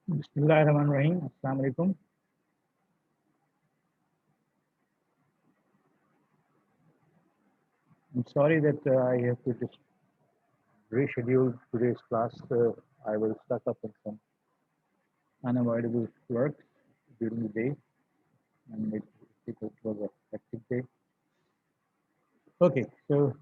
Bismillahirrahmanirrahim. Assalamu alaikum. I'm sorry that I have to just reschedule today's class. I was stuck up in some unavoidable work during the day, and it was a hectic day. Okay, so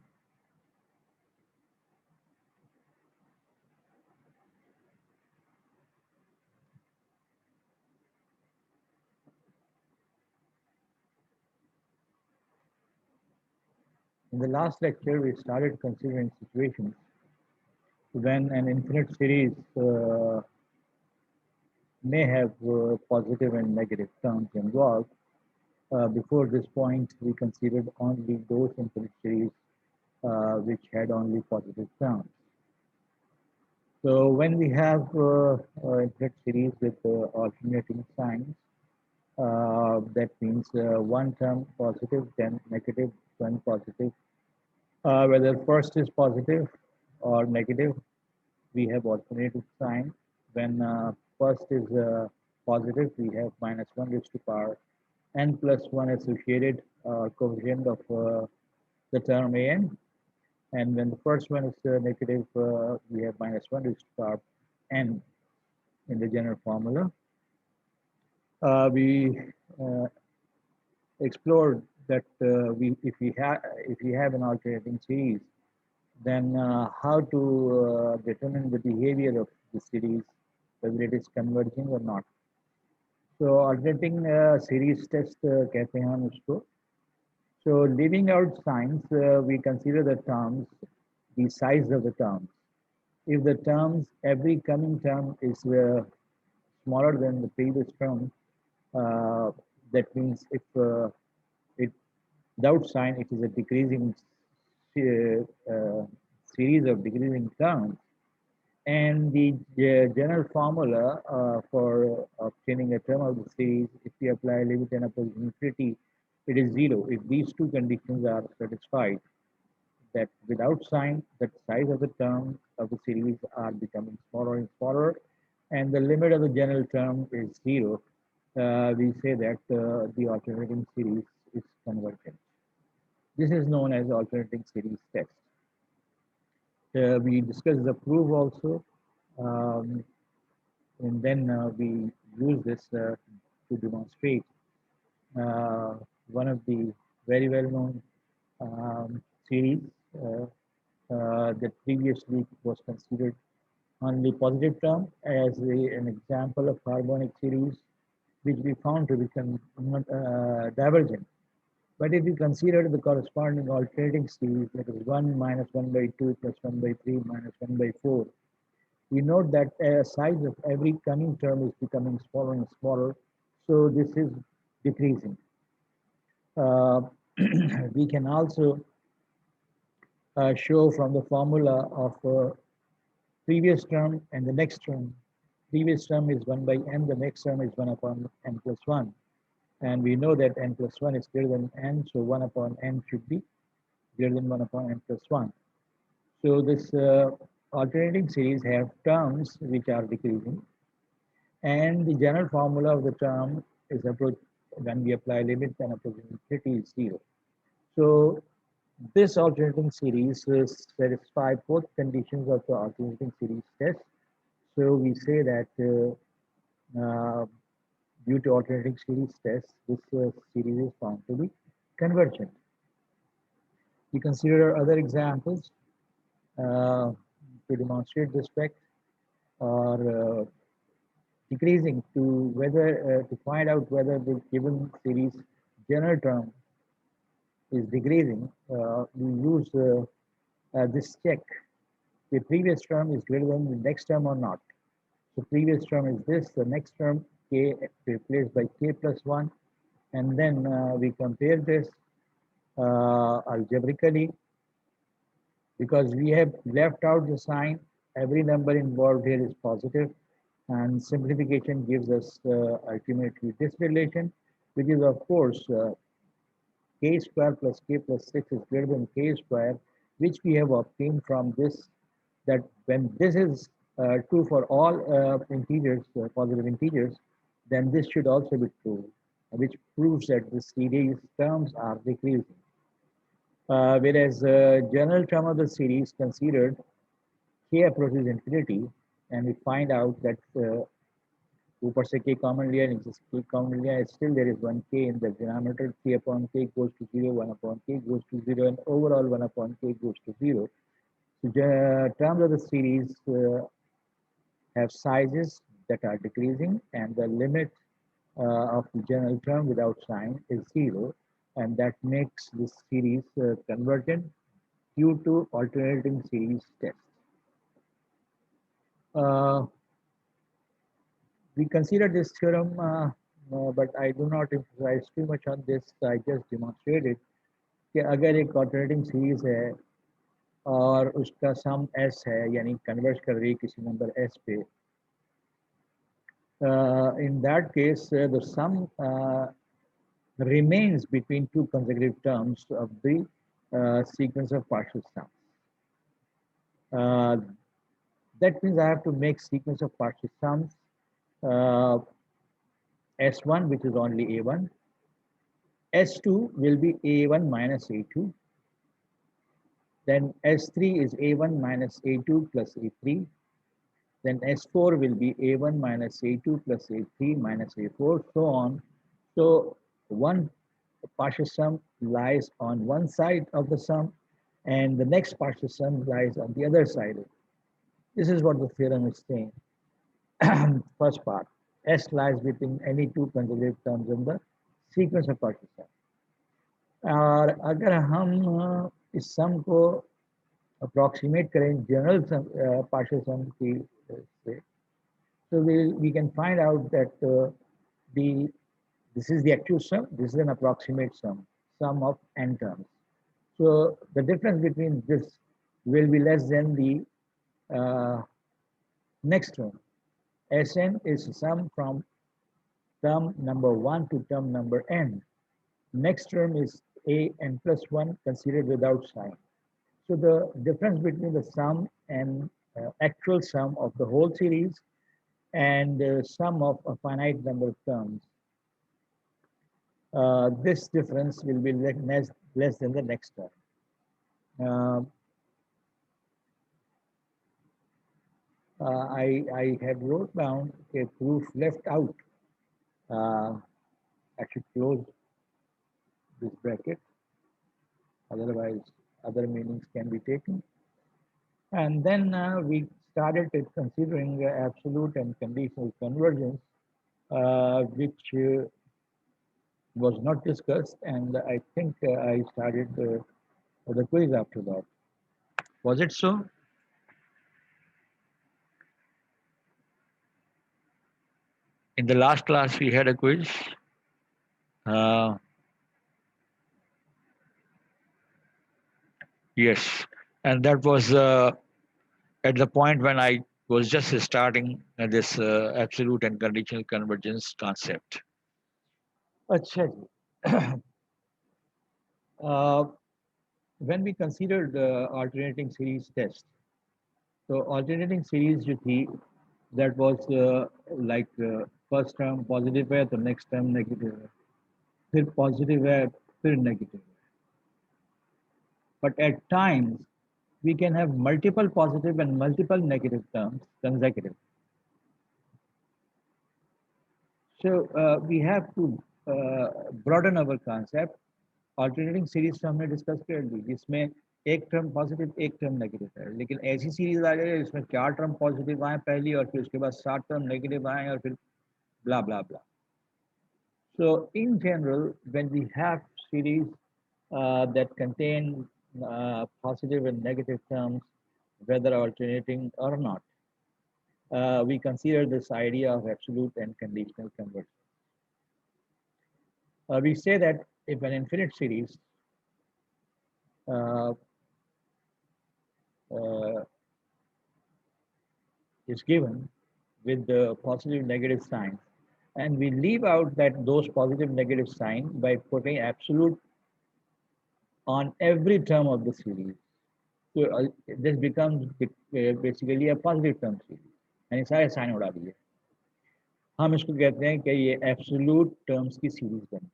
in the last lecture, we started considering situations when an infinite series may have positive and negative terms involved. Before this point, we considered only those infinite series which had only positive terms. So when we have infinite series with alternating signs, that means one term positive, then negative, then positive. Whether first is positive or negative, we have alternating sign. When first is positive, we have minus 1 raised to power n plus 1 associated coefficient of the term an. And when the first one is negative, we have minus 1 raised to power n in the general formula. We explored that if we have an alternating series, then how to determine the behavior of the series, whether it is converging or not. So alternating series test कहते हैं हम उसको. So leaving out signs, we consider the terms, the size of the terms. If the terms, every coming term is smaller than the previous term, uh, that means if it without sign, it is a decreasing series of decreasing terms. And the general formula for obtaining a term of the series, if we apply limit n upon infinity, it is zero. If these two conditions are satisfied, that without sign, the size of the term of the series are becoming smaller and smaller, and the limit of the general term is zero, we say that the alternating series is convergent. This is known as alternating series test. We discussed the proof also, um, and then we use this to demonstrate one of the very well-known series that previously was considered only positive term as an example of harmonic series, which we found to be divergent. But if we consider the corresponding alternating series, that is 1 minus 1 by 2 plus 1 by 3 minus 1 by 4, we note that size of every coming term is becoming smaller and smaller. So this is decreasing. Uh, we can also show from the formula of previous term and the next term. Previous term is 1 by n, the next term is 1 upon n plus 1. And we know that n plus 1 is greater than n, so 1 upon n should be greater than 1 upon n plus 1. So this alternating series have terms which are decreasing. And the general formula of the term is when we apply limit, then approaching infinity is 0. So this alternating series satisfies both conditions of the alternating series test. So we say that due to alternating series test, this series is found to be convergent. We consider other examples to demonstrate this fact, or decreasing to whether to find out whether the given series general term is decreasing. We use this check. The previous term is greater than the next term or not. So previous term is this, the next term k replaced by k plus 1, and then we compare this algebraically. Because we have left out the sign, every number involved here is positive, and simplification gives us ultimately this relation, which is of course k square plus k plus 6 is greater than k square, which we have obtained from this, that when this is true for all integers, positive integers, then this should also be true, which proves that the series terms are decreasing. Whereas general term of the series considered k approaches infinity, and we find out that ऊपर से k common लिया, नीचे से k common लिया, still there is one k in the denominator. K upon k goes to 0, 1 upon k goes to 0, and overall 1 upon k goes to 0. So the terms of the series have sizes that are decreasing, and the limit of the general term without sign is 0, and that makes this series convergent due to alternating series test. We consider this theorem, but I do not emphasize too much on this. I just demonstrated कि अगर एक alternating series है और उसका sum s है, यानी converge कर रही है किसी number s पे, in that case the sum remains between two consecutive terms of the sequence of partial sums. That means I have to make sequence of partial sums S1, which is only A1. S2 will be A1 minus A2. Then S3 is A1 minus A2 plus A3. Then S4 will be A1 minus A2 plus A3 minus A4, so on. So one partial sum lies on one side of the sum, and the next partial sum lies on the other side. This is what the theorem is saying. First part, S lies between any two consecutive terms in the sequence of partial sum. और अगर हम इस सम को approximate करें general sum, partial sum की से, so we can find out that this is the actual sum, this is an approximate sum of n terms. So the difference between this will be less than the next term. Sn is sum from term number 1 to term number n. Next term is a n plus 1 considered without sign. So the difference between the sum and actual sum of the whole series and sum of a finite number of terms, this difference will be less than the next term. I had wrote down a proof left out. I should close this bracket, otherwise other meanings can be taken. And then we started considering absolute and conditional convergence, which was not discussed, and I think I started the quiz after that. Was it so? In the last class, we had a quiz. Yes, and that was at the point when I was just starting this absolute and conditional convergence concept. Achha ji. When we considered the alternating series test, so alternating series जो थी, that was like first term positive है तो next term negative है, फिर positive है फिर negative है. But at times we can have multiple positive and multiple negative terms consecutive. So we have to broaden our concept. Alternating series तो हमने discuss कर ली, जिसमें एक टर्म पॉजिटिव एक टर्म नेगेटिव है, लेकिन ऐसी सीरीज आ जाए जिसमें 4 टर्म पॉजिटिव आए पहली और फिर उसके बाद 7 टर्म नेगेटिव आए और फिर blah blah blah. So in general, when we have series that contain positive and negative terms, whether alternating or not, we consider this idea of absolute and conditional convergence. We say that if an infinite series is given with the positive negative sign, and we leave out that those positive negative sign by putting absolute on every term of the series. तो this becomes basically a positive term series, यानी सारे sign उड़ा दिए। हम इसको कहते हैं कि ये एब्सोल्यूट टर्म्स की सीरीज बनी।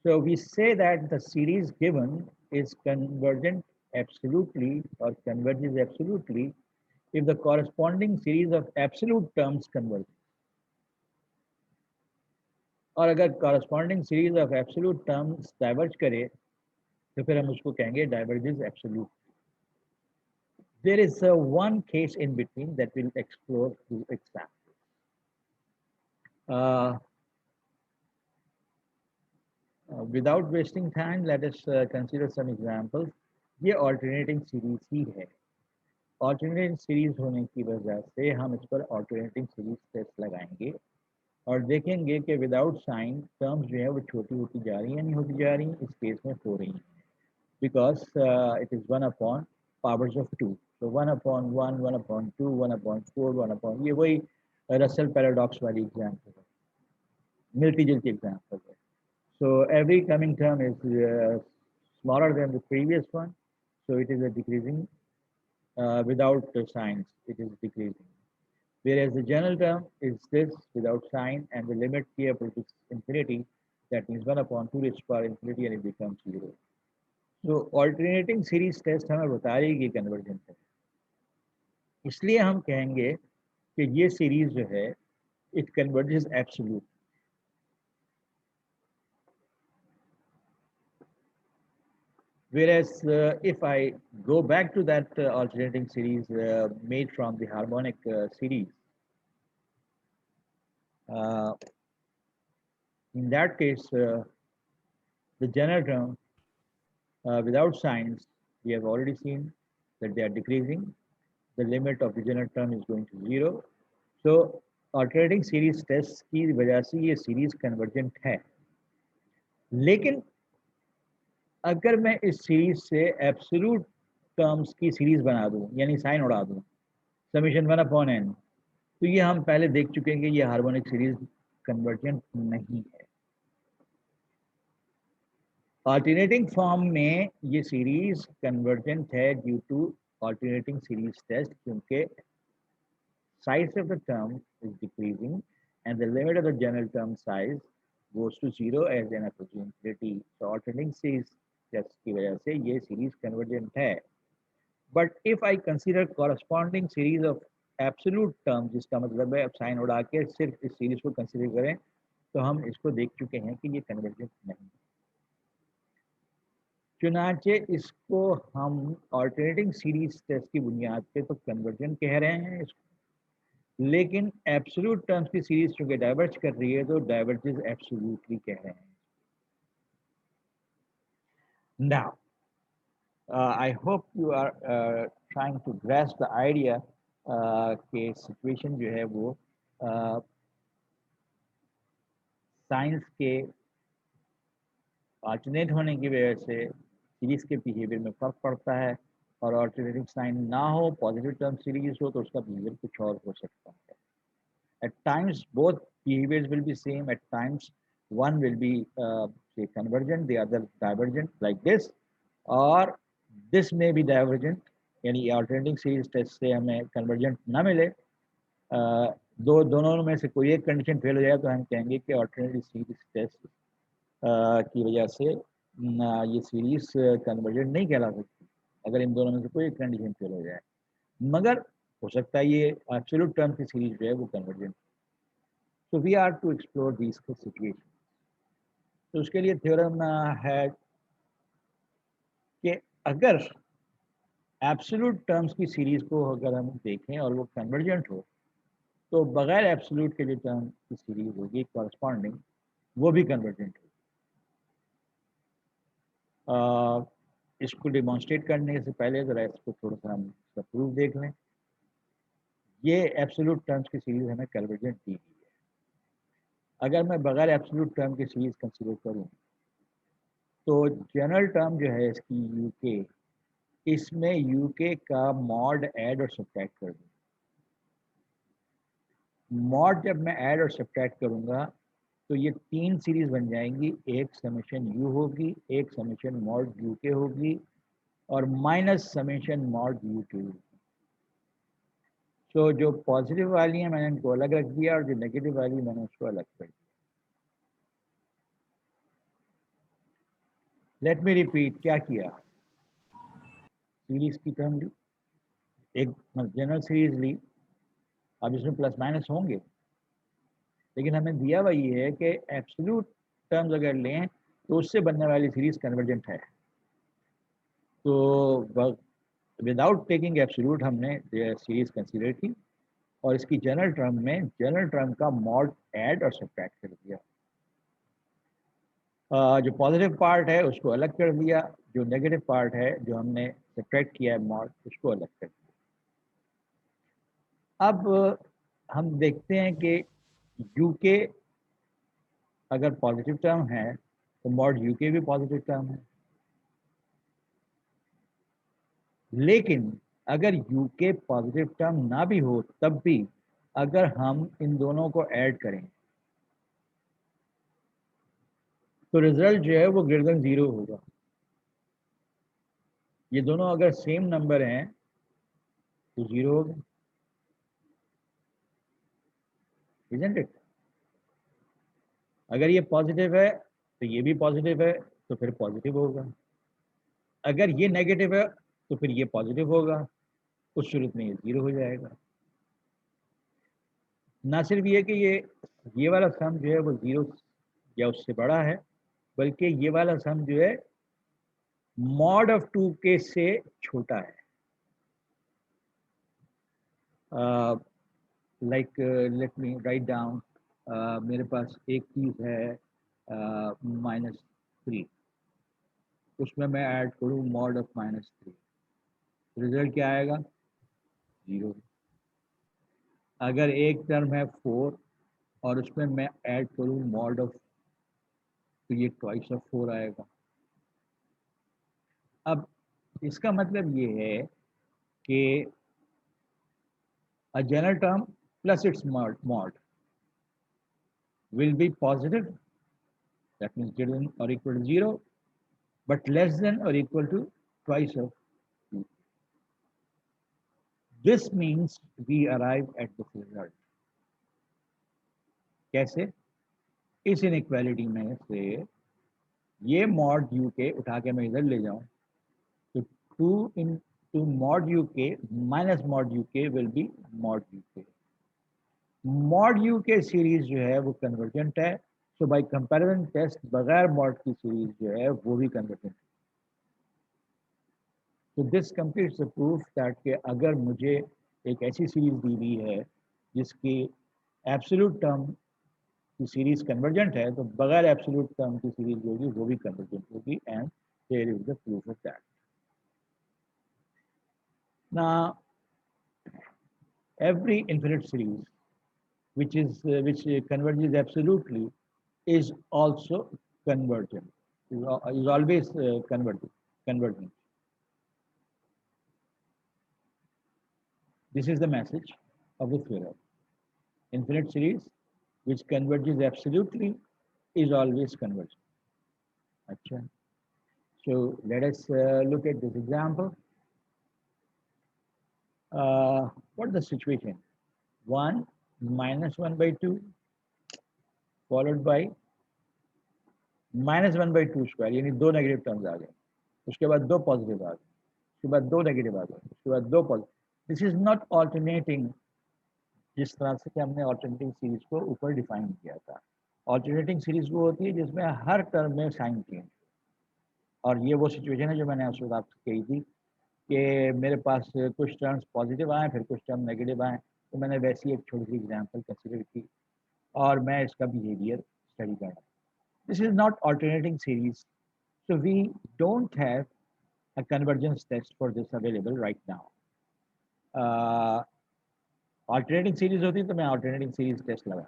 So we say that the series given is convergent absolutely or converges absolutely if the corresponding series of absolute terms converge. और अगर corresponding series of absolute terms diverge करे तो फिर हम उसको कहेंगे diverges absolute. There is one case in between that we'll explore through examples. Uh, without wasting time, let us consider some examples. ये alternating series ही है। ऑल्टरनेटिंग सीरीज होने की वजह से हम इस पर ऑल्टरनेटिंग सीरीज टेस्ट लगाएंगे और देखेंगे कि विदाउट साइन टर्म्स जो है वो छोटी होती जा रही हैं, नहीं होती जा रही, इस केस में हो रही हैं, because it is 1/, powers of 2, तो 1/1, 1/2, 1/4, 1/, ये वही रसल पैराडॉक्स वाली एग्जाम्पल है, मिलती जुलती एग्जाम्पल है। So every coming term is smaller than the previous one, so it is a decreasing. Without the signs, it is decreasing. Whereas the general term is this without sign, and the limit here approaches infinity. That means 1/2 raised to power infinity, and it becomes 0. So alternating series test हमें बता रही है कि convergent है, इसलिए हम कहेंगे कि ये सीरीज जो है it converges absolute. Whereas if I go back to that alternating series made from the harmonic series, uh, in that case, the general term without signs, we have already seen that they are decreasing. The limit of the general term is going to 0. So alternating series tests की वजह से ये series convergent है, लेकिन अगर मैं इस series से एब्सोल्यूट टर्म्स की सीरीज बना दूं, यानी साइन उड़ा दूं, समीशन 1/n, तो ये हम पहले देख चुके हैं कि ये हार्मोनिक सीरीज कन्वर्जेंट नहीं है। ऑल्टरनेटिंग फॉर्म में ये सीरीज कन्वर्जेंट है due to alternating series test, क्योंकि size of the term is decreasing and the limit of the general term size goes to 0 as n approaches infinity. So alternating series test की वजह से ये series convergent है। But if I consider corresponding series of absolute term, जिसका मतलब है अब sign उड़ा के सिर्फ इस सीरीज को कंसीडर करें, तो हम इसको देख चुके हैं कि ये कन्वर्जेंट नहीं। चुनाचे इसको हम ऑल्टरनेटिंग सीरीज टेस्ट की बुनियाद पे तो कन्वर्जेंट कह रहे हैं इसको, लेकिन एब्सोल्यूट टर्म्स की सीरीज चूंकि डाइवर्ज कर रही है तो डाइवर्जेस एब्सोल्यूटली कह रहे हैं। Now I hope you are trying to grasp the idea कि सिचुएशन जो है वो साइंस के अल्टरनेट होने की वजह से सीरीज के बिहेवियर में फर्क पड़ता है, और अल्टरनेटिंग साइन ना हो, पॉजिटिव टर्म सीरीज हो, तो उसका बिहेवियर कुछ और हो सकता है। At times both behaviors will be same, at times one will be say convergent, the other divergent, like this, or this may be divergent, यानी alternating series test से हमें convergent ना मिले, दोनों में से कोई एक कंडीशन फेल हो जाए तो हम कहेंगे कि alternating series test की वजह से ये सीरीज कन्वर्जेंट नहीं कहला सकती, अगर इन दोनों में से कोई एक कंडीशन फेल हो जाए, मगर हो सकता है ये एब्सोल्यूट टर्म की सीरीज जो है वो convergent. So we are to explore these situations. तो उसके लिए थ्योरम है कि अगर एब्सोल्यूट टर्म्स की सीरीज को अगर हम देखें और वो कन्वर्जेंट हो, तो बगैर एब्सोल्यूट के जो टर्म की सीरीज होगी कॉरस्पॉन्डिंग, वो भी कन्वर्जेंट होगी। इसको डिमॉन्स्ट्रेट करने से पहले ज़रा इसको थोड़ा सा हम इसका प्रूफ देख लें। ये एब्सोल्यूट टर्म्स की सीरीज हमें कन्वर्जेंट दी गई है। अगर मैं बगैर एब्सोल्यूट टर्म की सीरीज कंसिडर करूँ, तो जनरल टर्म जो है इसकी यूके, इसमें यूके का मॉड ऐड और सब्ट्रैक्ट कर दूँ। मॉड जब मैं ऐड और सब्ट्रैक्ट करूँगा तो ये तीन सीरीज बन जाएंगी, एक समेशन यू होगी, एक समेशन मॉड यूके होगी, और minus summation mod u two. तो जो पॉजिटिव वाली है मैंने इनको अलग रख दिया और जो नेगेटिव वाली मैंने उसको अलग कर दिया। लेट मी रिपीट, क्या किया, सीरीज की टर्म ली, एक जनरल सीरीज ली, अब इसमें प्लस माइनस होंगे, लेकिन हमें दिया हुआ ये है कि एब्सोल्यूट टर्म्स अगर लें तो उससे बनने वाली सीरीज कन्वर्जेंट है। तो विदाउट टेकिंग एब्सोल्यूट हमने सीरीज कंसीडर की और इसकी जनरल टर्म में जनरल टर्म का मॉड ऐड और सब्ट्रैक्ट कर दिया। जो पॉजिटिव पार्ट है उसको अलग कर दिया, जो नेगेटिव पार्ट है जो हमने सब्ट्रैक्ट किया है मॉड, उसको अलग कर दिया। अब हम देखते हैं कि यूके अगर पॉजिटिव टर्म है तो मॉड यूके भी पॉजिटिव टर्म है, लेकिन अगर यूके पॉजिटिव टर्म ना भी हो तब भी अगर हम इन दोनों को ऐड करें तो रिजल्ट जो है वो ग्रेटर देन 0 होगा। ये दोनों अगर सेम नंबर हैं तो 0 होगा, इजंट इट? अगर ये पॉजिटिव है तो ये भी पॉजिटिव है, तो फिर पॉजिटिव होगा। अगर ये नेगेटिव है तो फिर ये पॉजिटिव होगा, उस सूरत में ये 0 हो जाएगा। ना सिर्फ ये कि ये वाला सम जो है वो 0 या उससे बड़ा है, बल्कि ये वाला सम जो है मॉड ऑफ 2k से छोटा है। Like let me write down, मेरे पास एक चीज़ है -3, उसमें मैं ऐड करूँ मॉड ऑफ -3, रिजल्ट क्या आएगा? 0। अगर एक टर्म है 4 और उसमें मैं ऐड करूँ मॉड ऑफ, तो ये ट्वाइस ऑफ 4 आएगा। अब इसका मतलब ये है कि a general term plus its mod will be positive, that means greater than or equal to 0, but less than or equal to twice of 2. This means we arrive at this result. कैसे? इस inequality में से ये mod u के उठा के मैं इधर ले जाऊं तो 2 into mod uk minus mod uk will be mod uk. Mod u के सीरीज जो है वो कन्वर्जेंट है, सो बाय कंपैरिजन टेस्ट बगैर मॉड की सीरीज जो है वो भी कन्वर्जेंट है। तो this completes the proof that कि अगर मुझे एक ऐसी सीरीज दी हुई है जिसकी एब्सोल्यूट टर्म की सीरीज कन्वर्जेंट है, तो बगैर एब्सोल्यूट टर्म की सीरीज होगी वो भी कन्वर्जेंट होगी, and there is the proof of that. Now every infinite series which converges absolutely is also convergent, is always convergent. This is the message of the theorem. Infinite series which converges absolutely is always convergent. Achha. So let us look at this example. What is the situation? 1 minus 1 by 2 followed by -1/2 square, यानी दो negative terms आ गए, उसके बाद दो positive आ गए, उसके बाद दो नेगेटिव आ गए, उसके बाद दो positive. This is not alternating जिस तरह से कि हमने ऑल्टरनेटिंग सीरीज को ऊपर डिफाइन किया था। ऑल्टरनेटिंग सीरीज वो होती है जिसमें हर टर्म में साइन चेंज, और ये वो सिचुएशन है जो मैंने उस वक्त आपसे कही थी कि मेरे पास कुछ टर्म्स पॉजिटिव आए फिर कुछ टर्म नेगेटिव आए, तो मैंने वैसी एक छोटी सी एग्जाम्पल कंसिडर की और मैं इसका बिहेवियर स्टडी कर रहा हूँ। This is not alternating series, so we don't have a convergence test for this available right now. Alternating series होती तो मैं ऑल्टरनेटिंग सीरीज टेस्ट लगा,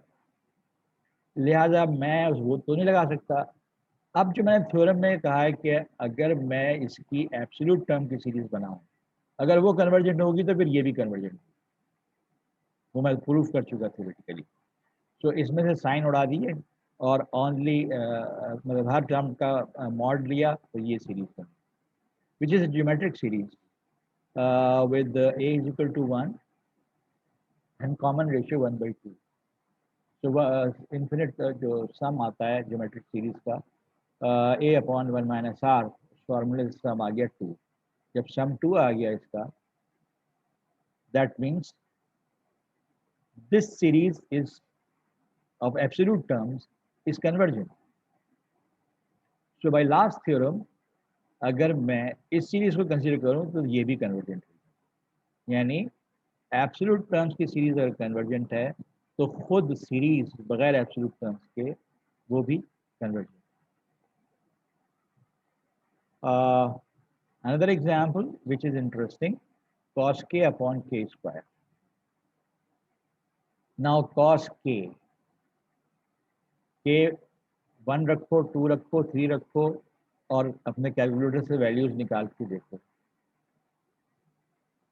लिहाजा मैं वो तो नहीं लगा सकता। अब जो मैंने थ्योरम में कहा है कि अगर मैं इसकी एब्सोल्यूट टर्म की सीरीज बनाऊं, अगर वो कन्वर्जेंट होगी तो फिर ये भी कन्वर्जेंट होगी, वो मैं प्रूफ कर चुका थ्योरेटिकली। तो इसमें से साइन उड़ा दिए और ओनली मतलब हर टर्म का मॉड लिया तो ये सीरीज बनी। which is a geometric series with a is equal to 1 and common ratio 1/2. So infinite जो sum आता है geometric series का a upon 1 minus r फॉर्मूले से sum आ गया 2. जब sum 2 आ गया इसका, that means this series is of absolute terms is convergent. So by last theorem, अगर मैं इस सीरीज को कंसीडर करूं तो ये भी कन्वर्जेंट है, यानी एब्सोल्यूट टर्म्स की सीरीज अगर कन्वर्जेंट है तो खुद सीरीज बगैर एब्सोल्यूट टर्म्स के वो भी convergent. Another example which is interesting, cos k upon k square. Now cos k 1 रखो, 2 रखो, 3 रखो और अपने कैलकुलेटर से वैल्यूज निकाल के देखो.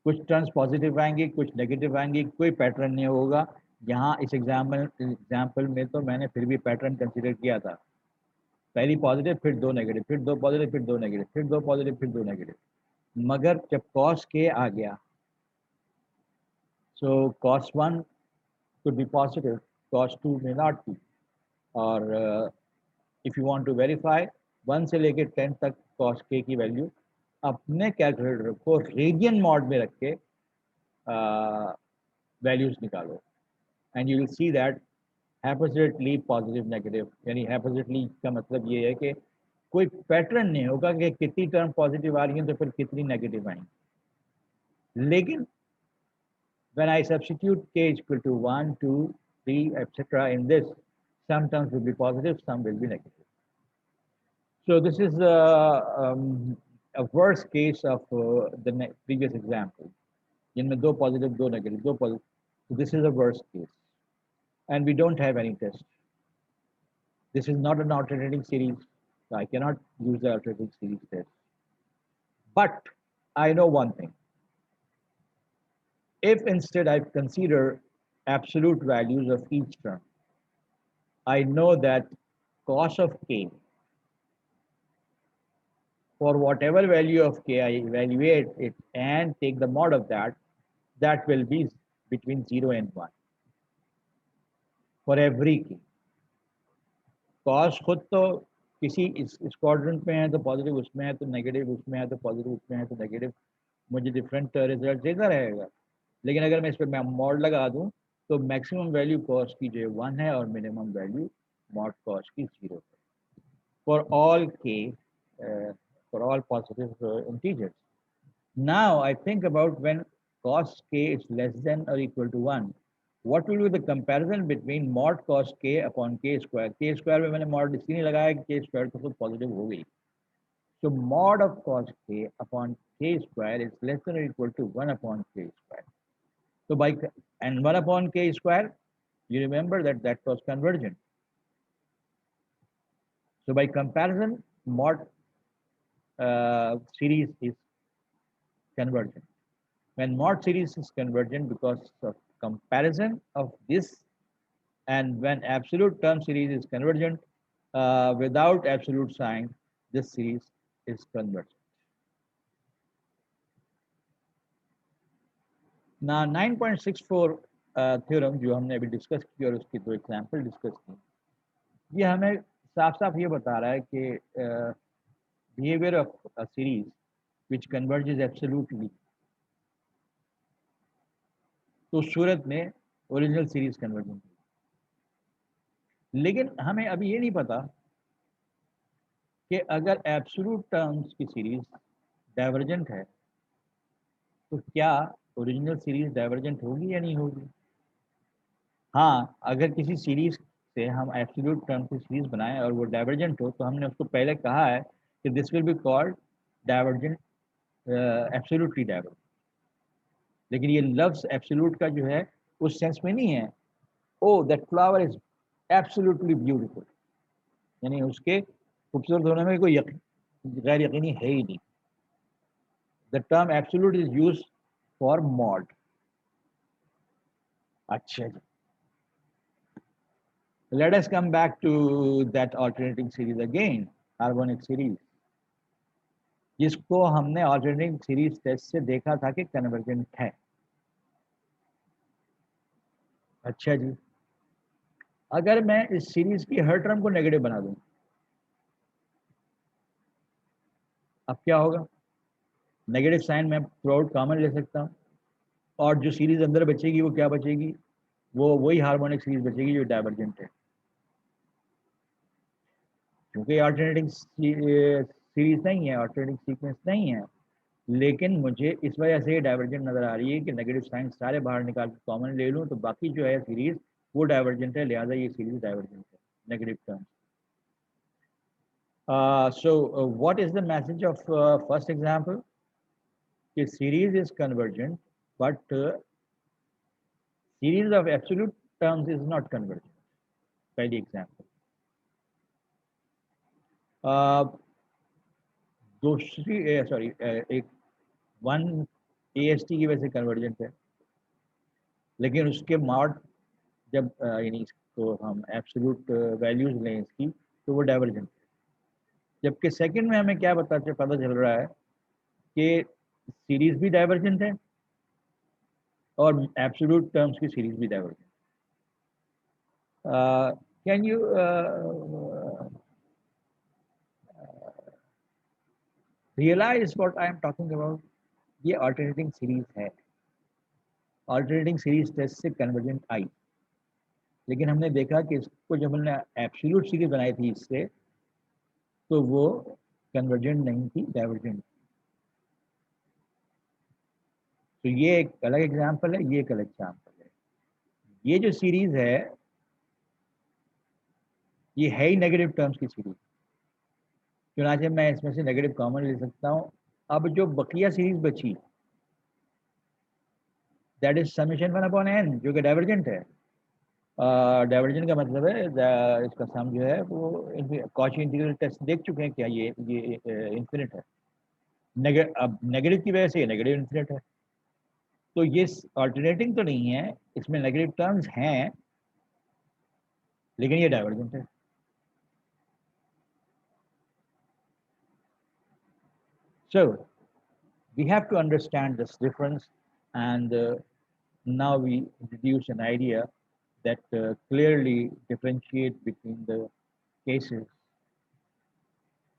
कुछ टर्म्स पॉजिटिव आएंगे, कुछ नेगेटिव आएंगे, कोई पैटर्न नहीं होगा. यहाँ इस एग्जाम्पल में तो मैंने फिर भी पैटर्न कंसीडर किया था. पहली पॉजिटिव, फिर दो नेगेटिव, फिर दो पॉजिटिव, फिर दो नेगेटिव, फिर दो पॉजिटिव, फिर दो नेगेटिव. मगर जब cos k आ गया, so cos 1 could be positive, cos 2 may not be. और if you want to verify 1 से लेके 10 तक cos k की वैल्यू अपने कैलकुलेटर को रेडियन मॉड में रख के वैल्यूज निकालो, and you will see that हैपोजिटली पॉजिटिव नेगेटिव, यानी हैपोजिटली का मतलब ये है कि कोई पैटर्न नहीं होगा कि कितनी टर्म पॉजिटिव आ रही हैं तो फिर कितनी नेगेटिव आएंगी. लेकिन when I substitute k is equal to 1, 2, 3, etc. in this, some terms will be positive, some will be negative. So this is a worst case of the previous example. जिनमें दो positive, दो negative, दो positive. So this is a worst case. And we don't have any test. This is not an alternating series. So I cannot use the alternating series test. But I know one thing. If instead I consider absolute values of each term, I know that cos of k, for whatever value of k I evaluate it and take the mod of that, that will be between 0 and 1 for every k. Cos खुद तो किसी इस quadrant में है तो positive उसमें है, तो नेगेटिव उसमें है, तो पॉजिटिव उसमें है, तो नेगेटिव, मुझे डिफरेंट रिजल्ट देता रहेगा. लेकिन अगर मैं इस पर मॉड लगा दूं तो मैक्सिमम वैल्यू कॉस की जो 1 है और मिनिमम वैल्यू मॉड कॉस की 0 है फॉर ऑल के, for all positive integers. Now I think about when cos k is less than or equal to 1, what will be the comparison between mod cos k upon k square? K square में मैंने mod इसलिए नहीं लगाया कि k square तो खुद positive हो गई. So mod of cos k upon k square is less than or equal to 1 upon k square. So and 1 upon k square, you remember that that was convergent. So by comparison, mod series is convergent. When mod series is convergent because of comparison of this, and when absolute term series is convergent without absolute sign, this series is convergent. Now 9.64 theorem जो हमने अभी discuss की और उसकी दो example discuss की, ये हमें साफ साफ ये बता रहा है कि behavior of a series which converges absolutely, तो उस सूरत में ओरिजिनल सीरीज कन्वर्जेंट. लेकिन हमें अभी ये नहीं पता कि अगर एब्सोल्यूट टर्म्स की सीरीज डाइवर्जेंट है तो क्या ओरिजिनल सीरीज डाइवर्जेंट होगी या नहीं होगी. हाँ, अगर किसी सीरीज से हम एब्सोल्यूट टर्म की सीरीज बनाएं और वो डाइवर्जेंट हो तो हमने उसको पहले कहा है कि this will be called divergent, absolutely divergent. लेकिन ये लफ्ज एब्सोल्यूट का जो है उस सेंस में नहीं है, O that flower is absolutely beautiful, यानी उसके खूबसूरत होने में कोई गैर यकीनी है ही नहीं. The term absolute is use for mod. अच्छा जी, let us come back to that alternating series again, harmonic series. जिसको हमने ऑल्टरनेटिंग सीरीज टेस्ट से देखा था कि कन्वर्जेंट है। अच्छा जी, अगर मैं इस सीरीज की हर टर्म को नेगेटिव बना दूं, अब क्या होगा? नेगेटिव साइन मैं थ्रू आउट कॉमन ले सकता हूँ, और जो सीरीज अंदर बचेगी वो क्या बचेगी? वो वही हार्मोनिक सीरीज बचेगी जो डाइवर्जेंट है। क्योंकि अल्टरनेटिंग सीरीज नहीं है, अल्टरनेटिंग सीक्वेंस नहीं है, लेकिन मुझे इस वजह से डाइवर्जेंट नजर आ रही है कि नेगेटिव साइन सारे बाहर निकाल के कॉमन ले लूँ तो बाकी जो है सीरीज वो डाइवर्जेंट है, लिहाजा ये सीरीज डाइवर्जेंट है negative terms. So what is the message of first example? कि series is convergent, but series of absolute terms is not convergent. पहली example. दूसरी सॉरी एक वन AST की वजह से कन्वर्जेंट है, लेकिन उसके मॉड जब यानी इसको हम एब्सोल्यूट वैल्यूज लें इसकी तो वो डाइवर्जेंट है। जबकि सेकंड में हमें क्या पता चल रहा है कि सीरीज भी डाइवर्जेंट है और एब्सोल्यूट टर्म्स की सीरीज भी divergent. Can you realise what I am talking about? ये अल्टरनेटिंग सीरीज है, अल्टरनेटिंग सीरीज टेस्ट से कन्वर्जेंट आई, लेकिन हमने देखा कि इसको जब हमने एब्सोल्यूट सीरीज बनाई थी इससे तो वो कन्वर्जेंट नहीं थी, डाइवर्जेंट। तो ये एक अलग एग्जाम्पल है, ये एक अलग एग्जाम्पल है। ये जो सीरीज है ये है ही नेगेटिव टर्म्स की सीरीज, चुनाचे मैं इसमें से नेगेटिव कॉमन ले सकता हूँ। अब जो बकिया सीरीज बची that is summation one upon n, जो कि डाइवर्जेंट है। डाइवर्जेंट का मतलब है इसका सम जो है वो कॉची इंटीग्रल टेस्ट देख चुके हैं क्या, ये इन्फिनिट है। अब नेगेटिव की वजह से ये नेगेटिव इन्फिनिट है, तो ये ऑल्टरनेटिंग तो नहीं है, इसमें नेगेटिव टर्म्स हैं लेकिन ये डाइवर्जेंट है। So we have to understand this difference, and now we introduce an idea that clearly differentiate between the cases.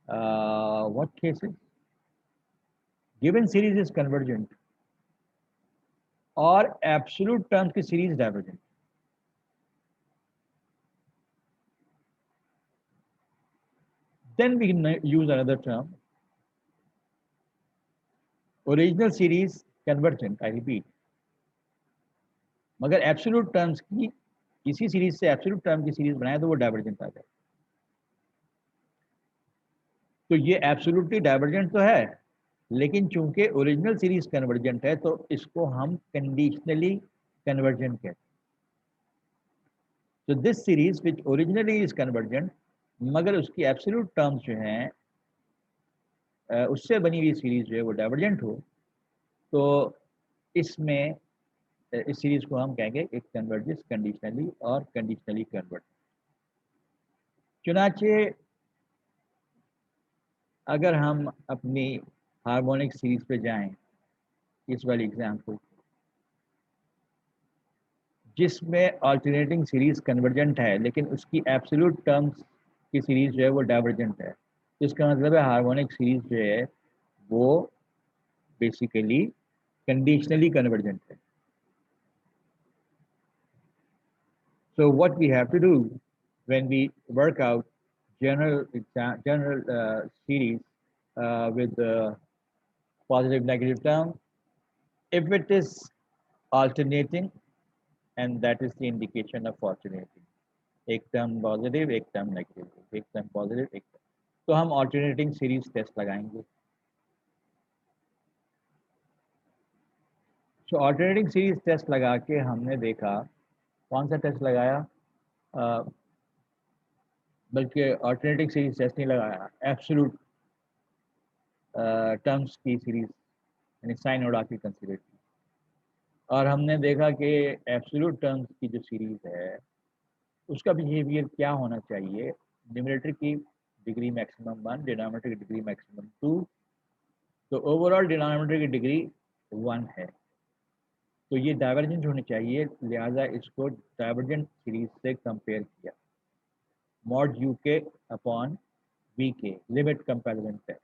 What cases? Given series is convergent or absolute terms की series divergent. Then we can use another term, original series convergent, I repeat. मगर absolute terms की किसी series से absolute term की series बनाए तो वो divergent आ जाए। तो ये एब्सोल्युटली डाइवर्जेंट तो है, लेकिन चूंकि ओरिजिनल सीरीज कन्वर्जेंट है तो इसको हम कंडीशनली कन्वर्जेंट कहते हैं। तो this series which originally is convergent मगर उसकी एब्सोल्यूट टर्म्स जो हैं उससे बनी हुई सीरीज जो है वो डाइवर्जेंट हो, तो इसमें इस सीरीज को हम कहेंगे एक कन्वर्जेंस कंडीशनली और कंडीशनली कन्वर्ट। चुनाचे अगर हम अपनी हार्मोनिक सीरीज पे जाएं, इस वाली एग्जाम्पल जिसमें अल्टरनेटिंग सीरीज कन्वर्जेंट है लेकिन उसकी एब्सोल्यूट टर्म्स की सीरीज जो है वो डाइवर्जेंट है, तो इसका मतलब है हार्मोनिक सीरीज जो है वो बेसिकली कंडीशनली कन्वर्जेंट है। So what we have to do when we work out general series with the positive negative term, if it is alternating, and that is the indication of alternating, एक term positive एक term negative, एक term positive एक term, तो हम alternating series test लगाएंगे। तो alternating series test लगा के हमने देखा, कौन सा टेस्ट लगाया? बल्कि ऑल्टरनेटिंग सीरीज टेस्ट नहीं लगाया, एब्सोल्यूट टर्म्स की सीरीज यानी साइन उड़ा के कंसिडर की, और हमने देखा कि एब्सोल्यूट टर्म्स की जो सीरीज है उसका बिहेवियर क्या होना चाहिए। न्यूमरेटर की डिग्री मैक्सिमम 1, डिनोमिनेटर की डिग्री मैक्सिमम 2, तो ओवरऑल डिनोमिनेटर की डिग्री 1 है, तो ये डाइवर्जेंट होनी चाहिए, लिहाजा इसको डाइवर्जेंट सीरीज से कंपेयर किया। Mod u k upon v k, limit comparison test.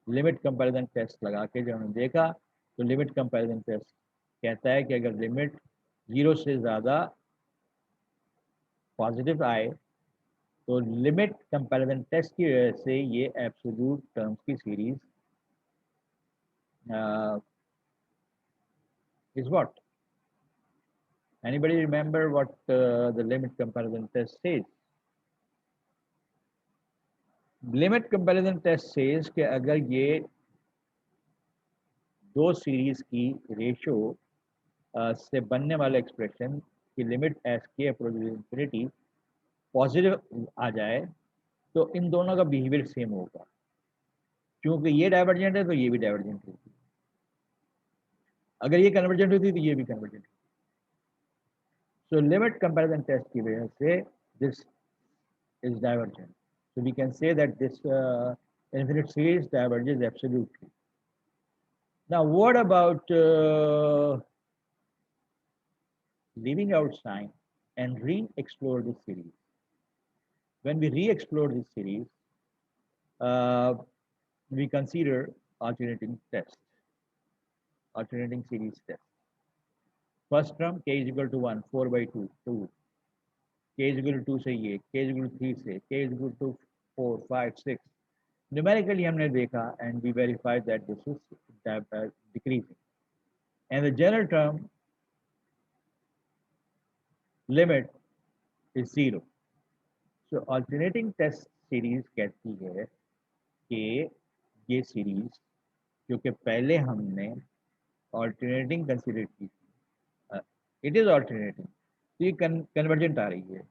Limit comparison test लगा के जब हमने देखा तो लिमिट कंपैरिजन टेस्ट कहता है कि अगर लिमिट 0 से ज़्यादा पॉजिटिव आए तो लिमिट कंपैरिजन टेस्ट की वजह से ये एब्सोल्यूट टर्म्स की series is what? Anybody remember what the limit comparison test says? Limit comparison test says कि अगर ये दो सीरीज की रेशो से बनने वाले एक्सप्रेशन की लिमिट एस के अप्रोचेस इंफिनिटी पॉजिटिव आ जाए तो इन दोनों का बिहेवियर सेम होगा, क्योंकि ये डाइवर्जेंट है तो ये भी डाइवर्जेंट होगी, अगर ये कन्वर्जेंट होती तो ये भी कन्वर्जेंट होती। सो लिमिट कंपैरिजन टेस्ट की वजह से this is divergent, so we can say that this infinite series diverges absolutely. Now what about leaving out sign and re-explore this series? When we re-explore this series, uh, we consider alternating test, alternating series test. First term k is equal to 1, 4 by 2, 2. K is equal to 2 से ये, k is equal to 3 से, k is equal to 4, 5, 6. Numerically हमने देखा and we verified that this is decreasing. And the general term limit is 0. So alternating test series कहती है कि ये series जो कि पहले हमने ऑल्टरनेटिंग कंसिडर की थी, इट इज ऑल्टरनेटिंग, तो ये कन्वर्जेंट आ रही है,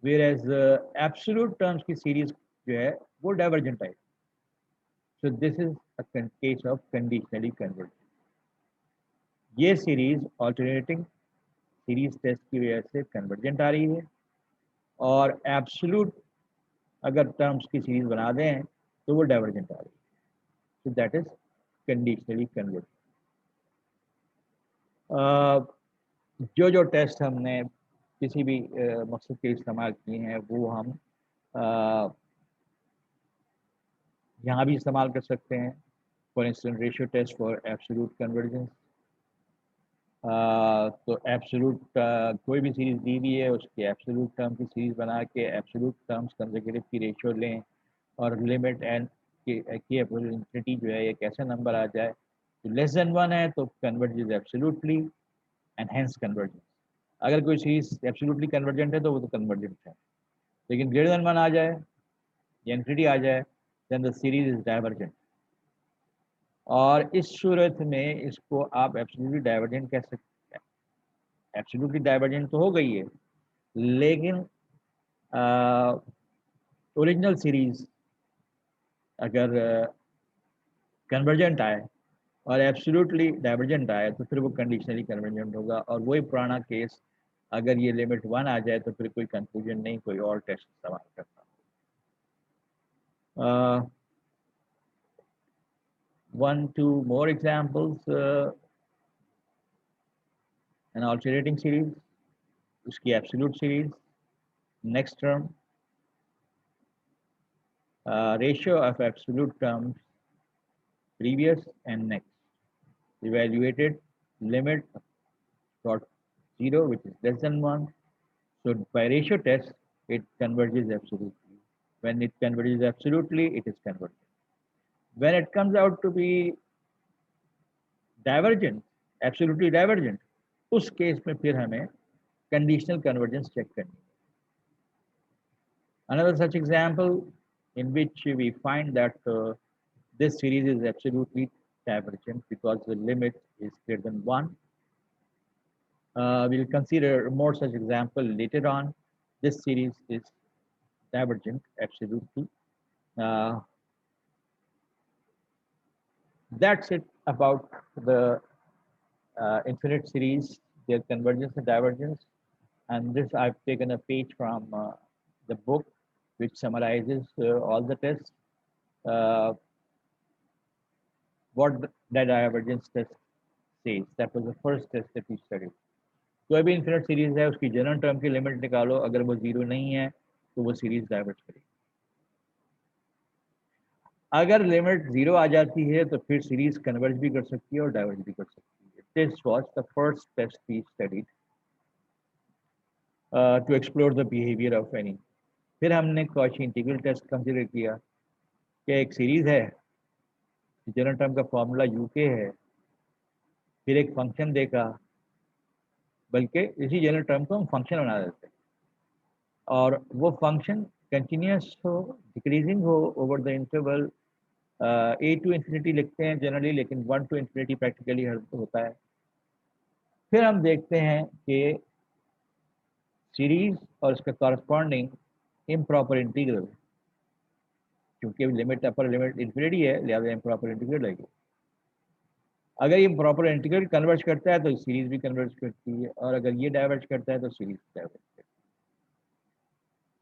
वेयर एज एब्सोल्यूट टर्म्स की सीरीज जो है वो divergent I. So this is a case of conditionally convergent. ये सीरीज ऑल्टरनेटिंग सीरीज टेस्ट की वजह से कन्वर्जेंट आ रही है, और एब्सोल्यूट अगर टर्म्स की सीरीज बना दें तो वो डाइवर्जेंट आ रही है। So that is conditionally convergent. जो जो टेस्ट हमने किसी भी मकसद के इस्तेमाल किए हैं वो हम यहाँ भी इस्तेमाल कर सकते हैं। For instance ratio test for absolute convergence, तो एब्सोल्यूट कोई भी सीरीज दी हुई है उसके एब्सोल्यूट टर्म की सीरीज बना के एब्सोल्यूट टर्म्स कंसेक्यूटिव की रेशियो लें और लिमिट एंड की इंफिनिटी जो है ये कैसे नंबर आ जाए, तो लेस देन 1 है तो converges absolutely and hence convergence. अगर कोई सीरीज एब्सोल्युटली कन्वर्जेंट है तो वो तो कन्वर्जेंट है, लेकिन ग्रेटर देन 1 आ जाए या इंफिनिटी आ जाए then the series is divergent. और इस सूरत में इसको आप एब्सोल्युटली डाइवर्जेंट कह सकते हैं। एब्सोल्युटली डाइवर्जेंट तो हो गई है, लेकिन ओरिजिनल सीरीज अगर कन्वर्जेंट आए और एब्सोल्युटली डाइवर्जेंट आए तो फिर वो कंडीशनली कन्वर्जेंट होगा, और वही पुराना केस अगर ये लिमिट 1 आ जाए तो फिर कोई कंफ्यूजन नहीं, कोई और टेस्ट इस्तेमाल करना। One, two more examples. An alternating series, उसकी absolute series, next term, ratio of absolute terms previous and next, evaluated limit got 0 which is less than 1. So by ratio test it converges absolutely. When it converges absolutely it is convergent. When it comes out to be divergent, absolutely divergent, उस case में फिर हमें conditional convergence check करनी है। Another such example in which we find that this series is absolutely divergent because the limit is greater than 1. We'll consider more such example later on. This series is divergent absolutely. Uh, that's it about the infinite series, their convergence and divergence. And this I've taken a page from the book which summarizes all the tests. Uh, what the divergence test says. That was the first test that we studied. कोई भी infinite series है उसकी general term की limit निकालो, अगर वो zero नहीं है तो वो सीरीज डाइवर्ज करेगी। अगर लिमिट जीरो आ जाती है तो फिर सीरीज कन्वर्ज भी कर सकती है और डाइवर्ज भी कर सकती है। This was the first test we studied to explore the behaviour of any. फिर हमने कॉची इंटीग्रल टेस्ट कंसिडर किया कि एक सीरीज है, जनरल टर्म का फॉर्मूला यूके है, फिर एक फंक्शन देखा, बल्कि इसी जनरल टर्म को हम फंक्शन बना देते हैं और वो फंक्शन कंटिन्यूस हो, डिक्रीजिंग हो over the interval a to infinity लिखते हैं जनरली, लेकिन वन टू इन्फिनिटी प्रैक्टिकली हर होता है। फिर हम देखते हैं कि सीरीज और उसका कॉरस्पॉन्डिंग इम्प्रॉपर इंटीग्रल, क्योंकि लिमिट अपर लिमिट इन्फिनिटी है लिहाजा इम्प्रॉपर इंटीग्रल लगेगी। अगर ये प्रॉपर इंटीग्रल कन्वर्ज करता है तो सीरीज भी कन्वर्ज करती है, और अगर ये डाइवर्ज करता है तो सीरीज डाइवर्ज करती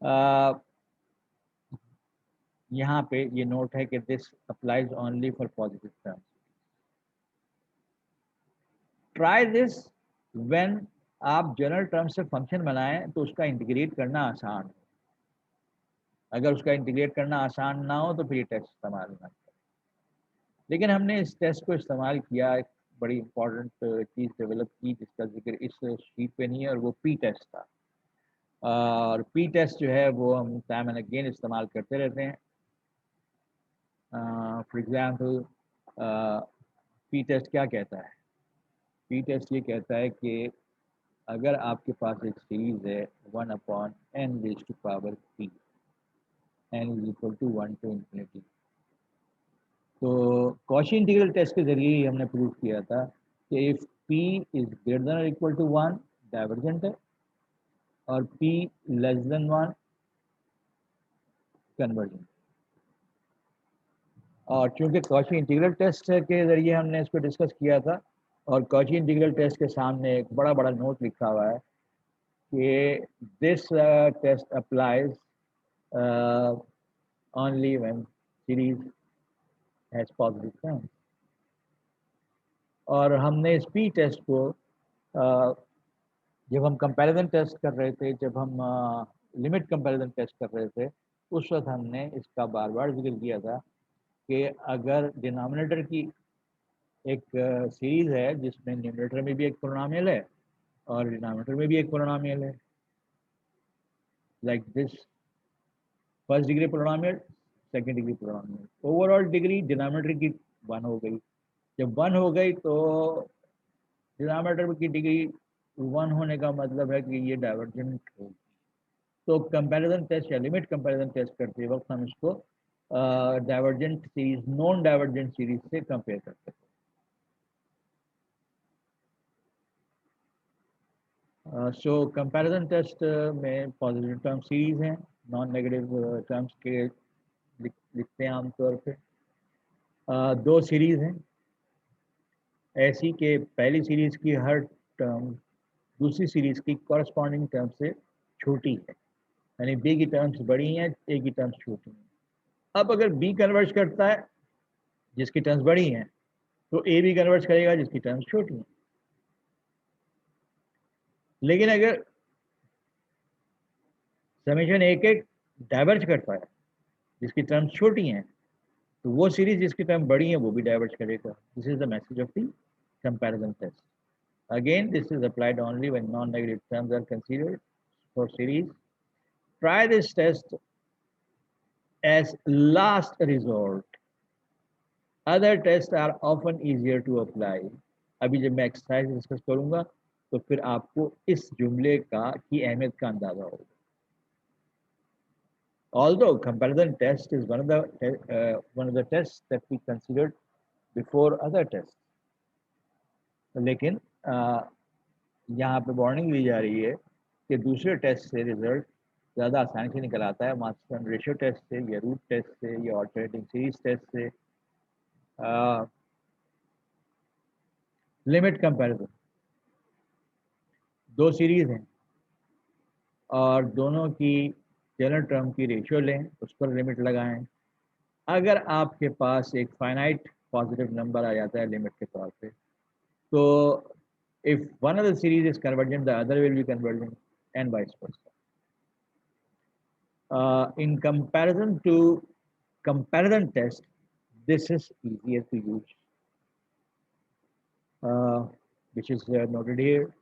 है। यहाँ पे ये नोट है कि this applies only for positive terms. Try this when आप जनरल टर्म से फंक्शन बनाएं तो उसका इंटीग्रेट करना आसान हो। अगर उसका इंटीग्रेट करना आसान ना हो तो फिर ये टेस्ट इस्तेमाल ना करें। लेकिन हमने इस टेस्ट को इस्तेमाल किया, एक बड़ी इंपॉर्टेंट चीज़ डेवलप की जिसका जिक्र इस शीट पे नहीं है, और वो पी टेस्ट था। और पी टेस्ट जो है वो हम टाइम एंड अगेन इस्तेमाल करते रहते हैं। फॉर एग्जांपल पी टेस्ट क्या कहता है? पी टेस्ट ये कहता है कि अगर आपके पास एक सीरीज है 1/n raise to power p, n is equal to 1 to infinity, तो कॉची इंटीग्रल टेस्ट के जरिए ही हमने प्रूव किया था कि if p is greater than equal to 1 divergent है, और p लेस देन 1 कन्वर्जेंट। और चूंकि कॉची इंटीग्रल टेस्ट के जरिए हमने इसको डिस्कस किया था, और कॉची इंटीग्रल टेस्ट के सामने एक बड़ा बड़ा नोट लिखा हुआ है कि this test applies only when series has positive terms। और हमने इस पी टेस्ट को जब हम कंपैरिजन टेस्ट कर रहे थे, जब हम लिमिट कंपैरिजन टेस्ट कर रहे थे, उस वक्त हमने इसका बार बार जिक्र किया था कि अगर डिनोमिनेटर की एक सीरीज है जिसमें न्यूमरेटर में भी एक पोलिनोमियल है और डिनोमिनेटर में भी एक पोलिनोमियल है, like this first degree polynomial, second degree polynomial, overall degree denominator की 1 हो गई। जब 1 हो गई तो डिनोमिनेटर की डिग्री 1 होने का मतलब है कि ये डाइवर्जेंट होगी। तो कंपैरिजन टेस्ट या लिमिट कंपैरिजन टेस्ट करते वक्त हम इसको divergent series, non divergent series से कंपेयर करते हैं। सो कंपैरिजन टेस्ट में पॉजिटिव टर्म सीरीज हैं, नॉन नेगेटिव टर्म्स के लिखते हैं आमतौर पे। दो सीरीज हैं ऐसी कि पहली सीरीज की हर टर्म दूसरी सीरीज की कॉरस्पॉन्डिंग टर्म से छोटी है, यानी बी की टर्म्स बड़ी हैं, ए की टर्म्स छोटी हैं। अब अगर बी कन्वर्ज करता है जिसकी टर्म्स बड़ी हैं, तो ए भी कन्वर्ज करेगा जिसकी टर्म्स छोटी हैं। लेकिन अगर समेशन एक एक डाइवर्ज करता है जिसकी टर्म्स छोटी हैं, तो वो सीरीज जिसकी टर्म बड़ी है वो भी डाइवर्ज करेगा। This is the message of the comparison test. Again, this is applied only when non-negative terms are considered for series. Try this test as last resort. Other tests are often easier to apply. अभी जब मैं exercise discuss करूंगा तो फिर आपको इस जुमले की अहमियत का अंदाजा होगा। Although comparison test is one of the tests that we considered before other tests, लेकिन यहाँ पे वार्निंग दी जा रही है कि दूसरे टेस्ट से रिजल्ट ज़्यादा आसानी से निकल आता है, मार्क्समैन रेशियो टेस्ट से या रूट टेस्ट से या ऑल्टरनेटिंग सीरीज टेस्ट से। लिमिट कंपैरिजन, दो सीरीज हैं और दोनों की जनरल टर्म की रेशियो लें, उस पर लिमिट लगाएं। अगर आपके पास एक फाइनाइट पॉजिटिव नंबर आ जाता है लिमिट के तौर पे। तो if one of the series is convergent, the other will be convergent, and vice versa. In comparison to comparison test, this is easier to use, uh, which is noted here.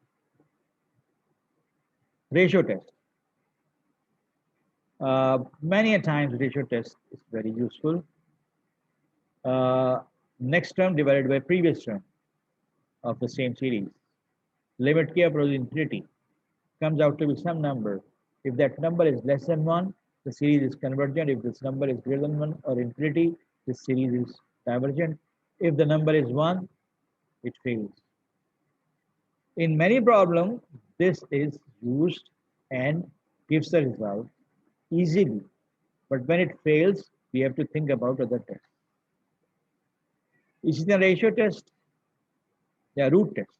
Ratio test. Many a times ratio test is very useful. Next term divided by previous term of the same series. Limit k approaches infinity comes out to be some number. If that number is less than 1, the series is convergent. If this number is greater than 1 or infinity, the series is divergent. If the number is 1, it fails. In many problems, this is used and gives the result easily. But when it fails, we have to think about other tests. इसी तरह ratio test या root test.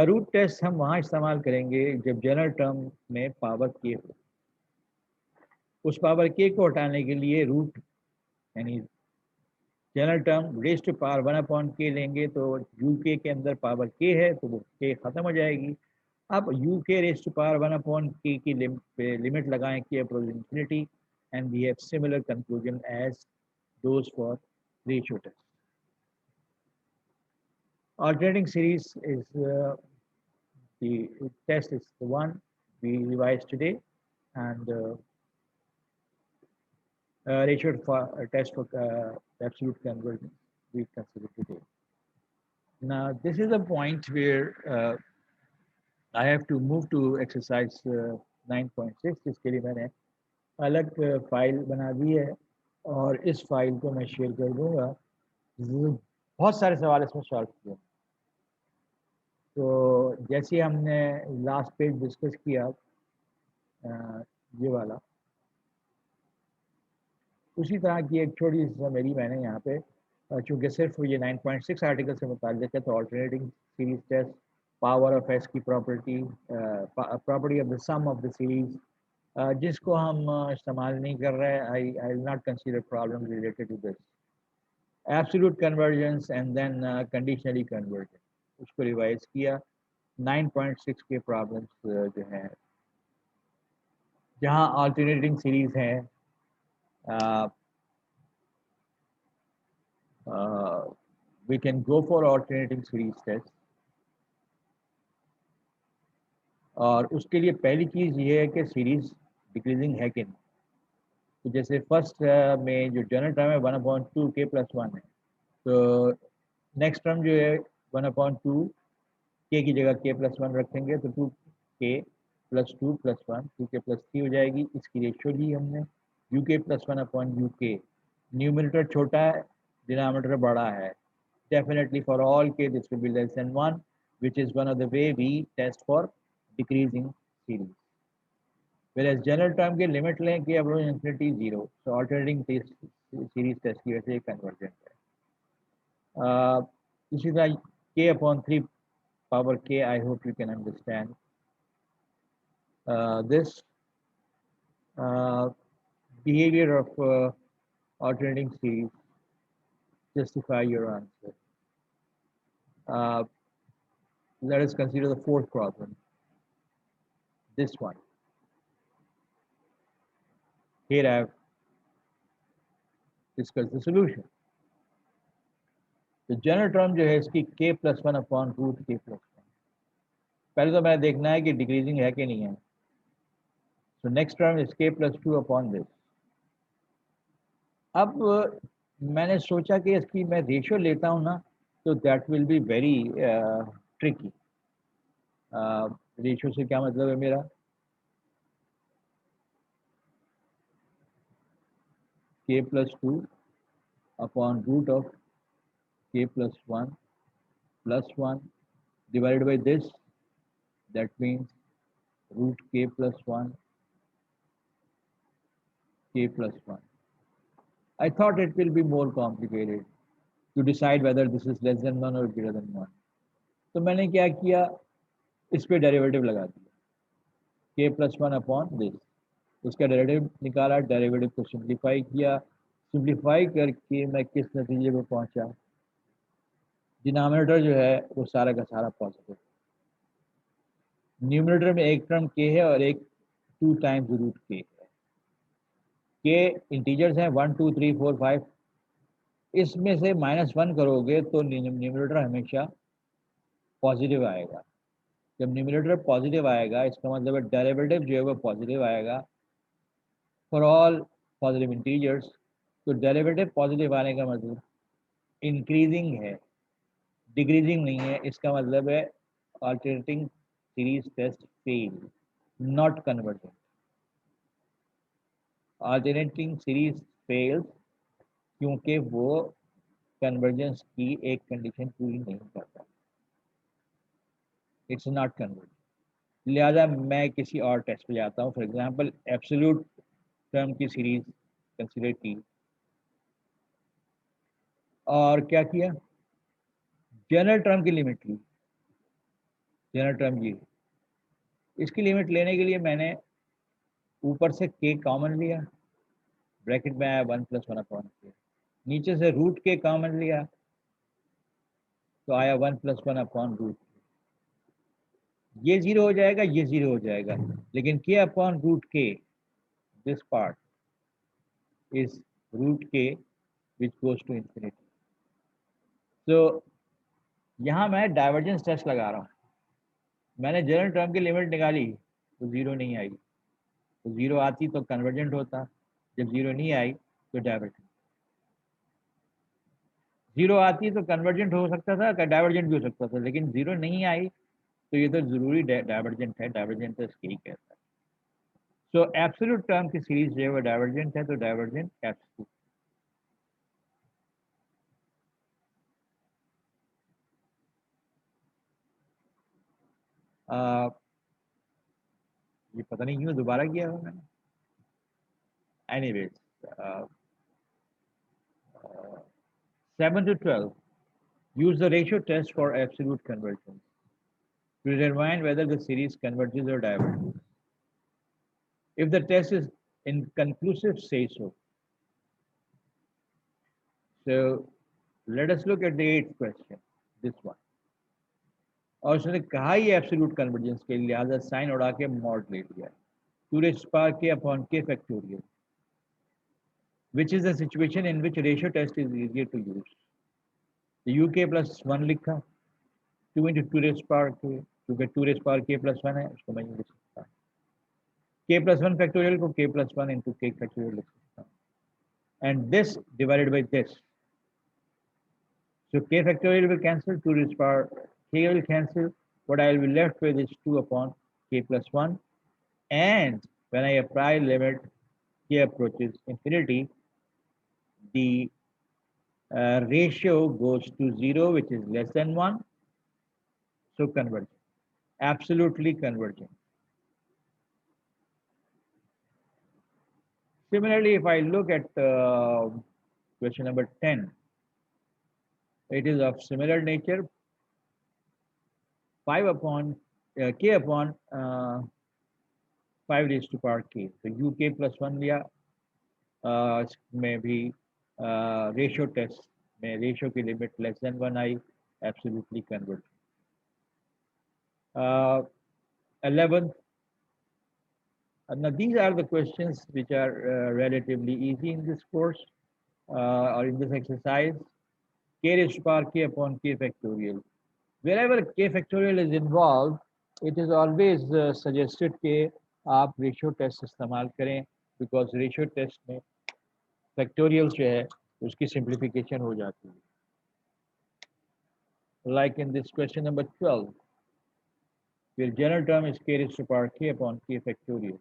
Root test हम वहाँ इस्तेमाल करेंगे जब general term में power के हो। उस पावर के को हटाने के लिए रूट यानी general term raise to power 1/k लेंगे, तो यू के अंदर पावर के है तो वो के खत्म हो जाएगी। अब यू के रेस टू पावर 1/k की लिमिट लगाएं के approach infinity, and we have similar conclusion as those for ratio test. Alternating series is the test is the one we revised today, and ratio for test for absolute convergence we consider today. Now this is a point where I have to move to exercise 9.6, जिसके लिए मैंने अलग file बना दी है और इस file को मैं शेयर कर दूंगा। बहुत सारे सवाल इसमें सॉल्व किए। तो जैसे हमने लास्ट पेज डिस्कस किया ये वाला, उसी तरह की एक छोटी सी मेरी मैंने यहाँ पे चूँकि सिर्फ ये 9.6 आर्टिकल से मुताल्लिक है, तो alternating series test, power of S की property, property of the sum of the series, जिसको हम इस्तेमाल नहीं कर रहे हैं। I will not consider problem related to this. Absolute convergence and then conditionally convergence, उसको रिवाइज किया। 9.6 के प्रॉब्लम्स जो हैं जहाँ अल्टरनेटिंग सीरीज हैं, we can go for alternating series test। और उसके लिए पहली चीज़ ये है कि सीरीज डिक्रीजिंग है कि नहीं। तो जैसे फर्स्ट में जो जनरल टर्म है 1/2 k + 1 है, तो नेक्स्ट टर्म जो है 1/2 k की जगह k + 1 रखेंगे तो 2k + 2 + 1 2k + 3 हो जाएगी। इसकी रेशियो ली हमने uk + 1/uk। न्यूमरेटर छोटा है, डिनोमिनेटर बड़ा है। Definitely for all k this will be less than 1, which is one of the way we test for decreasing series. Whereas general term के लिमिट लें कि approach infinity 0, so alternating series test की वजह से convergent है। इसी तरह k/3 power k, I hope you can understand this behavior of alternating series justify your answer. Let us consider the fourth problem. This one. Here I have discussed the solution. तो general term जो है इसकी k + 1/√k + 1। पहले तो मैं देखना है कि डिक्रीजिंग है कि नहीं है। तो next term is k + 2/this। अब मैंने सोचा कि इसकी मैं रेशियो लेता हूँ ना, तो that will be very tricky. Ratio से क्या मतलब है मेरा, k + 2/√of k + 1 + 1 divided by this, that means √k + 1 k + 1। I thought it will be more complicated to decide whether this is less than 1 or greater than 1। तो मैंने क्या किया, इस पे डेरिवेटिव लगा दिया k + 1/this। उसका डेरिवेटिव निकाला, डेरिवेटिव को सिंप्लीफाई किया, सिंप्लीफाई करके मैं किस नतीजे पर पहुंचा, डिनोमिनेटर जो है वो सारा का सारा पॉजिटिव, न्यूमरेटर में एक टर्म के है और एक 2 टाइम्स रूट के है। के इंटीजर्स हैं 1 2 3 4 5, इसमें से -1 करोगे तो न्यूमरेटर हमेशा पॉजिटिव आएगा। जब न्यूमरेटर पॉजिटिव आएगा इसका मतलब है डेरिवेटिव जो है वो पॉजिटिव आएगा फॉर ऑल पॉजिटिव इंटीजर्स। तो डेरिवेटिव पॉजिटिव आने का मतलब इंक्रीजिंग है, डिक्रीजिंग नहीं है। इसका मतलब है alternating series test fail, not convergent. Alternating series fails क्योंकि वो कन्वर्जेंस की एक कंडीशन पूरी नहीं करता, इट्स नॉट कन्वर्जेंट। लिहाजा मैं किसी और टेस्ट पे जाता हूँ। फॉर एग्जांपल एब्सोल्यूट टर्म की सीरीज कंसीडर की और क्या किया, जनरल टर्म की लिमिट ली। जनरल टर्म ये, इसकी लिमिट लेने के लिए मैंने ऊपर से के कॉमन लिया, ब्रैकेट में आया 1 + 1/k, नीचे से रूट के कॉमन लिया तो आया 1 + 1/√। ये 0 हो जाएगा, ये 0 हो जाएगा, लेकिन k/√k this part is root के विच गोज टू इंफिनिटी। तो यहाँ मैं डाइवर्जेंस टेस्ट लगा रहा हूँ। मैंने जनरल टर्म की लिमिट निकाली तो 0 नहीं आई, तो 0 आती तो कन्वर्जेंट होता, जब 0 नहीं आई तो डाइवर्जेंट। 0 आती तो कन्वर्जेंट हो सकता था, डाइवर्जेंट भी हो सकता था, लेकिन 0 नहीं आई तो ये तो जरूरी डाइवर्जेंट है, डाइवर्जेंट तो इसके ही कहता है। सो एब्सोल्यूट टर्म की सीरीज जो है वो डाइवर्जेंट है, तो डाइवर्जेंट एब्सोल्यूट। ये पता नहीं क्यों दोबारा किया है मैंने। Anyways 7 to 12 use the ratio test for absolute convergence to determine whether the series converges or diverges. If the test is inconclusive, say so. So let us look at the 8th question, this one. और उसने कहा ही absolute convergence के लिए, लिहाजा sign उड़ा के mod ले लिया, 2⁻k/k factorial, which is a situation in which ratio test is easier to use. The uk + 1 लिखा, 2 × 2⁻k, क्योंकि 2⁻k + 1 है उसको मैं लिख सकता हूँ। k+1 factorial को k+1 × k factorial लिख सकता हूँ, and this divided by this. So k factorial will cancel, 2⁻k will cancel. What I will be left with is 2/k + 1. And when I apply limit k approaches infinity, the ratio goes to 0, which is less than 1. So convergent, absolutely convergent. Similarly, if I look at question number 10, it is of similar nature. 5/k/5⁻k. तो uk + 1 लिया, में भी ratio test में ratio की limit less than 1 I, absolutely convert. 11th, now these are the questions which are relatively easy in this course or in this exercise. k⁻k/k factorial. Wherever k factorial is involved, it is always suggested कि आप ratio test इस्तेमाल करें, because ratio test में factorial जो है उसकी simplification हो जाती है। Like in this question number 12, where general term is k⁻k/k factorial.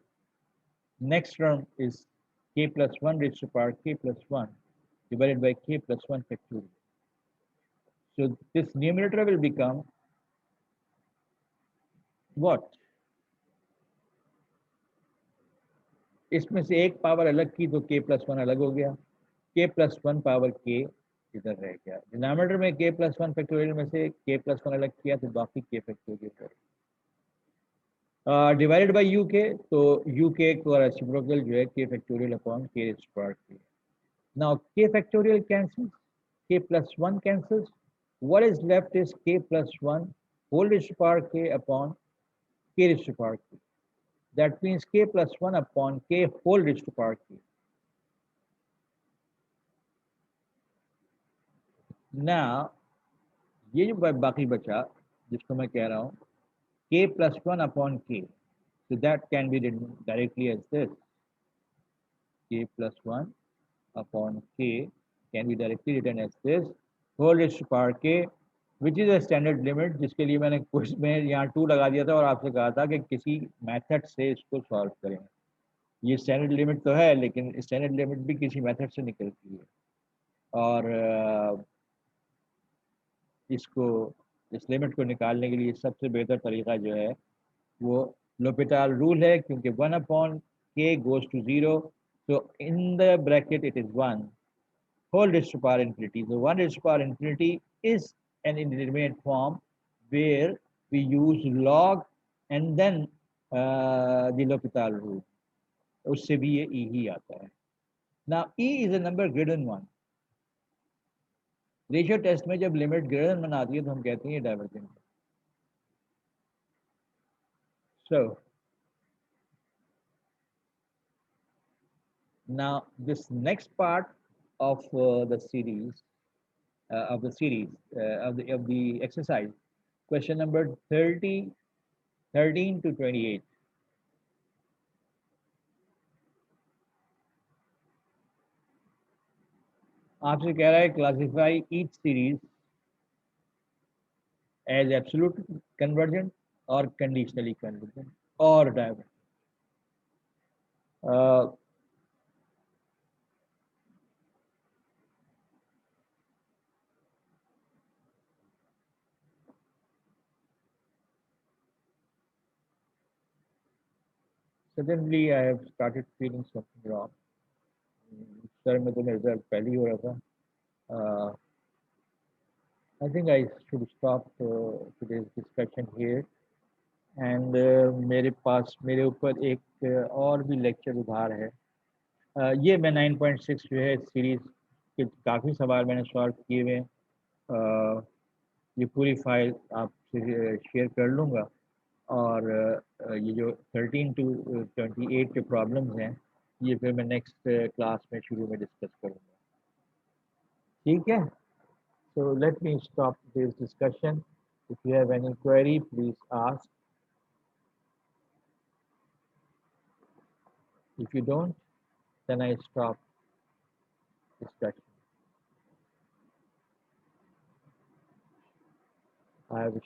Next term is k+1⁻k+1 divided by k+1 factorial. So this numerator will become what? इसमें से एक पावर अलग की तो k+1 अलग हो गया, k+1 पावर k इधर रह गया। डिनोमिनेटर में k+1 फैक्टोरियल में से k+1 अलग किया तो बाकी k फैक्टोरियल है। डिवाइडेड बाय uk, तो uk को रेसिप्रोकल जो है k factorial/k²। Now k factorial cancels, k plus 1 cancels. What is left is k plus 1 whole raised to power k upon k raised to power k. That means k plus 1 upon k whole raised to power k. Now, ये जो बाकी बचा जिसको मैं कह रहा हूँ k plus 1 upon k. So that can be written directly as this. K plus 1 upon k can be directly written as this whole raised to power k, which is a standard limit, जिसके लिए मैंने question में यहाँ 2 लगा दिया था और आपसे कहा था कि किसी मेथड से इसको सॉल्व करें. ये स्टैंडर्ड लिमिट तो है लेकिन स्टैंडर्ड लिमिट भी किसी मेथड से निकलती है और इसको इस लिमिट को निकालने के लिए सबसे बेहतर तरीका जो है वो लोपिटाल रूल है, क्योंकि 1 upon k goes to 0, so in the bracket it is 1 whole raised to power infinity. So 1 raised to power infinity is an indeterminate form where we use log and then the L'Hopital rule. उससे भी ये e ही आता है. Now e is a number greater than 1. Ratio test में जब limit greater than 1 आती है तो हम कहते हैं ये डाइवर्जेंट है. So now this next part of the series of the exercise, question number 13 to 28. आपसे कह रहा है classify each series as absolute convergent और कंडीशनली कन्वर्जेंट और divergent. Suddenly I have started feeling something wrong. Sir में तो मेरे result पहले ही हो रहा था. I think I should stop today's discussion here. And मेरे पास मेरे ऊपर एक और भी लेक्चर उधार है. ये मैं 9.6 जो है सीरीज के काफ़ी सवाल मैंने सॉल्व किए हुए हैं. ये पूरी फाइल आपसे शेयर कर लूँगा और ये जो 13 टू 28 के प्रॉब्लम्स हैं ये फिर मैं नेक्स्ट क्लास में शुरू में डिस्कस करूँगा. ठीक है. So let me stop this discussion. If you have any query, please ask. If you don't, then I stop discussion. I have